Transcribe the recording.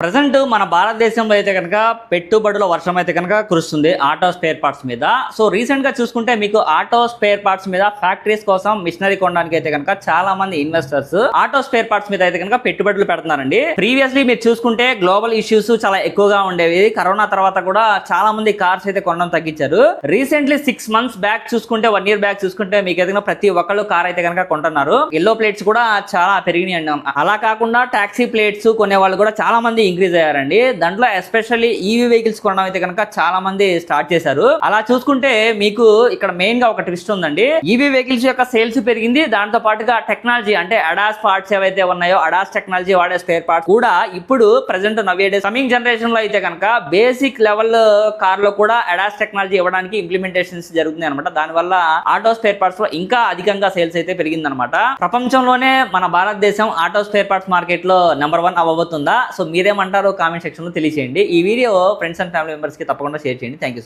Present మన భారతదేశంలో అయితే కనుక పెట్టుబడుల వర్షం అయితే కనుక కురుస్తుంది ఆటో స్పేర్ పార్ట్స్ మీద. సో రీసెంట్ గా చూసుకుంటే మీకు ఆటో స్పేర్ పార్ట్స్ మీద ఫ్యాక్టరీస్ కోసం మిషనరీ కొనడానికి అయితే కనుక చాలా మంది ఇన్వెస్టర్స్ ఆటో స్పేర్ పార్ట్స్ మీద అయితే కనుక పెట్టుబడులు పెడుతున్నారండి. ప్రీవియస్లీ మీరు చూసుకుంటే గ్లోబల్ ఇష్యూస్ చాలా ఎక్కువగా ఉండేవి. కరోనా తర్వాత కూడా చాలా మంది కార్స్ అయితే కొనడం తగ్గించారు. రీసెంట్లీ 6 months బ్యాక్ చూసుకుంటే 1 year బ్యాక్ చూసుకుంటే మీకు ఏదైనా ప్రతి ఒక్కళ్ళు కార్ అయితే కనుక కొంటున్నారు. ఎల్లో ప్లేట్స్ కూడా చాలా పెరిగినాయి అండి. అలా కాకుండా టాక్సీ ప్లేట్స్ కొనే వాళ్ళు కూడా చాలా మంది ఇంక్రీజ్ అయ్యారండి. దాంట్లో ఎస్పెషల్లీ ఈవీ వెహికల్స్ కొనడం అయితే కనుక చాలా మంది స్టార్ట్ చేశారు. అలా చూసుకుంటే మీకు ఇక్కడ మెయిన్ గా ఒక ట్విస్ట్ ఉందండి. ఈవీ వెహికల్స్ యొక్క సేల్స్ పెరిగింది. దాంతో పాటుగా టెక్నాలజీ అంటే అడాస్ పార్ట్స్ ఏవైతే ఉన్నాయో అడాస్ టెక్నాలజీ వాడే స్పేర్ పార్ట్స్ కూడా ఇప్పుడు ప్రెసెంట్ నవ్వేడేస్ కమింగ్ జనరేషన్ లో అయితే కనుక బేసిక్ లెవెల్ కార్ లో కూడా అడాస్ టెక్నాలజీ ఇవ్వడానికి ఇంప్లిమెంటేషన్స్ జరుగుతున్నాయి అనమాట. దానివల్ల ఆటో స్పేర్ పార్ట్స్ లో ఇంకా అధికంగా సేల్స్ అయితే పెరిగింది అనమాట. ప్రపంచంలోనే మన భారతదేశం ఆటో స్పేర్ పార్ట్స్ మార్కెట్ లో నెంబర్ 1 అవ్వబోతుందా? సో మీరేమంటారో కామెంట్ సెక్షన్ లో తెలియజేయండి. ఈ video friends and family members కి తప్పకుండా షేర్ చేయండి. Thank you.